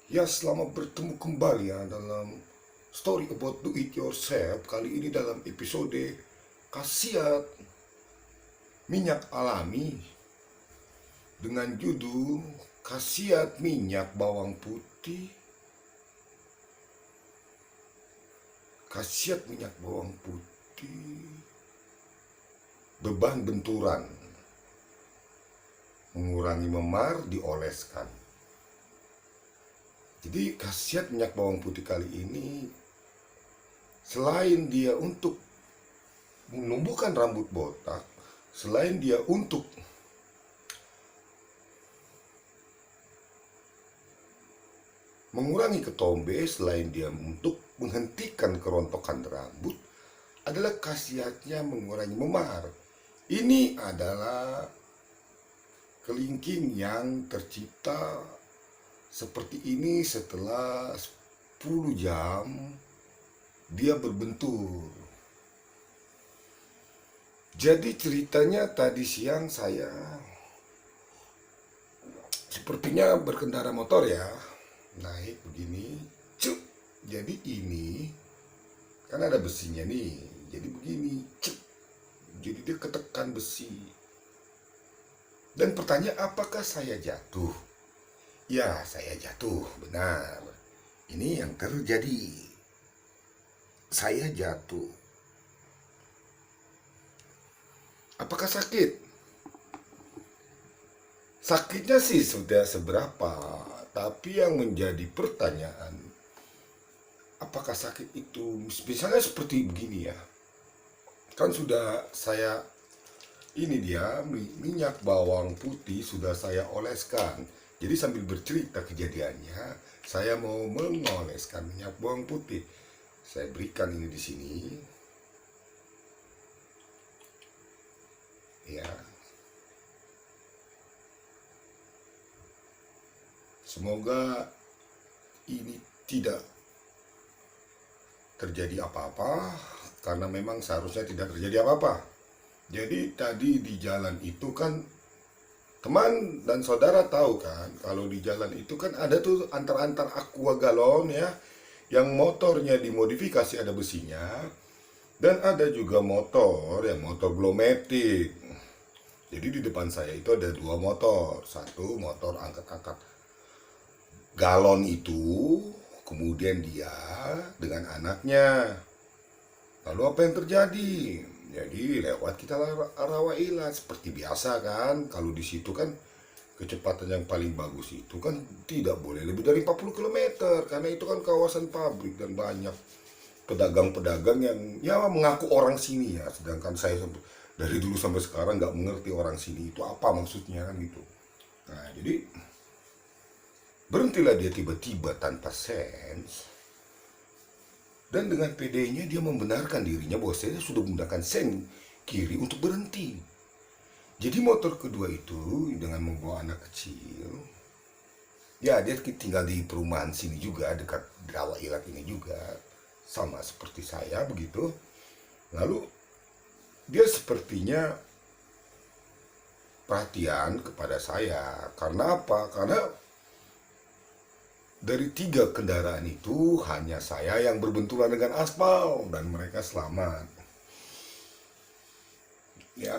Ya, selamat bertemu kembali ya dalam Story About Do It Yourself. Kali ini dalam episode khasiat minyak alami dengan judul khasiat minyak bawang putih. Khasiat minyak bawang putih, beban benturan, mengurangi memar, dioleskan. Jadi khasiat minyak bawang putih kali ini, selain dia untuk menumbuhkan rambut botak, selain dia untuk mengurangi ketombe, selain dia untuk menghentikan kerontokan rambut, adalah khasiatnya mengurangi memar. Ini adalah kelingking yang tercipta seperti ini setelah 10 jam dia berbentur. Jadi ceritanya tadi siang saya sepertinya berkendara motor ya, naik begini, cuk. Jadi ini kan ada besinya nih, jadi begini, cuk. Jadi dia ketekan besi. Dan pertanyaan, apakah saya jatuh? Ya, saya jatuh, benar. Ini yang terjadi. Saya jatuh. Apakah sakit? Sakitnya sih sudah seberapa, tapi yang menjadi pertanyaan, apakah sakit itu misalnya seperti begini ya, kan sudah saya, ini dia minyak bawang putih sudah saya oleskan. Jadi sambil bercerita kejadiannya, saya mau mengoleskan minyak bawang putih. Saya berikan ini di sini, ya. Semoga ini tidak terjadi apa-apa, karena memang seharusnya tidak terjadi apa-apa. Jadi tadi di jalan itu kan, teman dan saudara tahu kan, kalau di jalan itu kan ada tuh antar-antar aqua galon ya, yang motornya dimodifikasi ada besinya, dan ada juga motor yang motor glometik. Jadi di depan saya itu ada dua motor, satu motor angkat-angkat galon itu, kemudian dia dengan anaknya. Lalu apa yang terjadi? Jadi lewat kita Rawailat seperti biasa kan. Kalau di situ kan kecepatan yang paling bagus itu kan tidak boleh lebih dari 40 km, karena itu kan kawasan pabrik dan banyak pedagang-pedagang yang ya mengaku orang sini ya. Sedangkan saya dari dulu sampai sekarang nggak mengerti orang sini itu apa maksudnya kan gitu. Nah, jadi berhentilah dia tiba-tiba tanpa sens. Dan dengan PD-nya dia membenarkan dirinya bahwa saya sudah menggunakan sen kiri untuk berhenti. Jadi motor kedua itu dengan membawa anak kecil, ya dia tinggal di perumahan sini juga, dekat Rawailat ini juga, sama seperti saya begitu. Lalu dia sepertinya perhatian kepada saya. Karena apa? Karena dari 3 kendaraan itu hanya saya yang berbenturan dengan aspal dan mereka selamat. Ya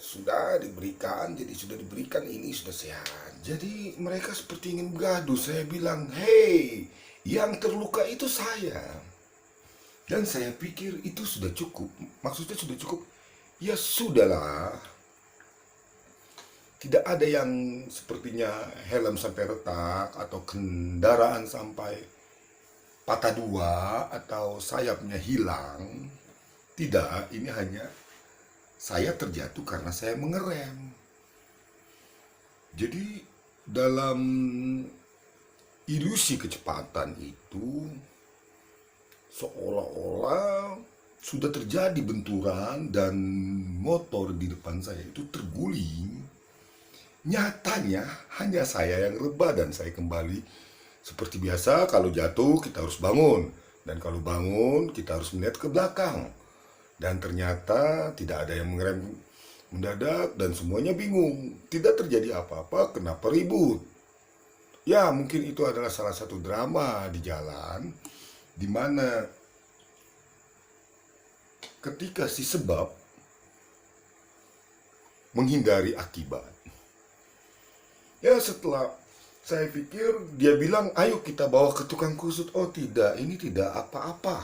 sudah diberikan, jadi sudah diberikan ini sudah sehat. Jadi mereka seperti ingin bergaduh. Saya bilang, hei, yang terluka itu saya. Dan saya pikir itu sudah cukup. Maksudnya sudah cukup. Ya sudahlah. Tidak ada yang sepertinya helm sampai retak atau kendaraan sampai patah dua atau sayapnya hilang. Tidak, ini hanya saya terjatuh karena saya mengerem. Jadi dalam ilusi kecepatan itu seolah-olah sudah terjadi benturan dan motor di depan saya itu terguling. Nyatanya hanya saya yang rebah dan saya kembali seperti biasa. Kalau jatuh kita harus bangun, dan kalau bangun kita harus melihat ke belakang. Dan ternyata tidak ada yang mengerem mendadak dan semuanya bingung. Tidak terjadi apa-apa, kenapa ribut? Ya, mungkin itu adalah salah satu drama di jalan, di mana ketika si sebab menghindari akibat. Ya, setelah saya pikir dia bilang, ayo kita bawa ke tukang kusut. Oh tidak, ini tidak apa-apa.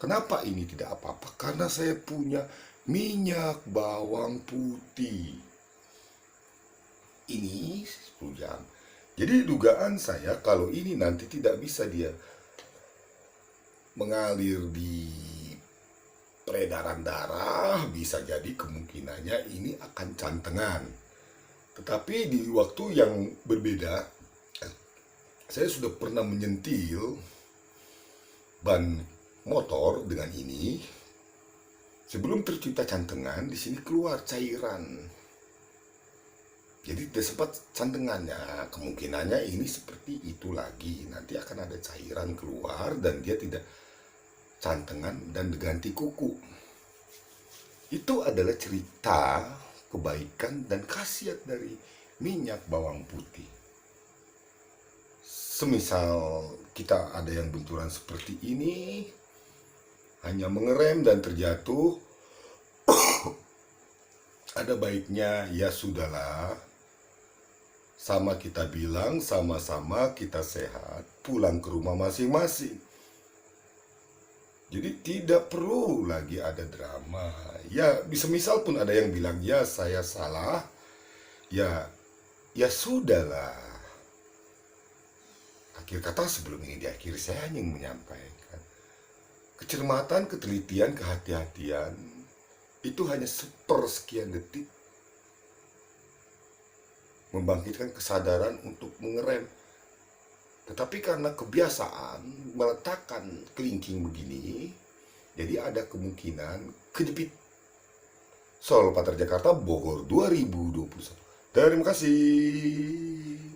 Kenapa ini tidak apa-apa? Karena saya punya minyak bawang putih. Ini 10 jam. Jadi dugaan saya kalau ini nanti tidak bisa dia mengalir di peredaran darah, bisa jadi kemungkinannya ini akan cantengan. Tetapi di waktu yang berbeda, saya sudah pernah menyentil ban motor dengan ini. Sebelum tercipta cantengan, di sini keluar cairan. Jadi tidak sempat cantengannya, kemungkinannya ini seperti itu lagi. Nanti akan ada cairan keluar dan dia tidak cantengan dan diganti kuku. Itu adalah cerita kebaikan dan khasiat dari minyak bawang putih. Semisal kita ada yang benturan seperti ini, hanya mengerem dan terjatuh, ada baiknya ya sudahlah, sama kita bilang, sama-sama kita sehat, pulang ke rumah masing-masing. Jadi tidak perlu lagi ada drama. Ya, bisa misal pun ada yang bilang, ya saya salah, ya sudahlah. Akhir kata sebelum ini diakhiri, saya hanya menyampaikan kecermatan, ketelitian, kehati-hatian itu hanya sepersekian detik membangkitkan kesadaran untuk mengerem. Tetapi karena kebiasaan meletakkan kelingking begini, jadi ada kemungkinan kejepit. Sol Pater Jakarta, Bogor 2021. Terima kasih.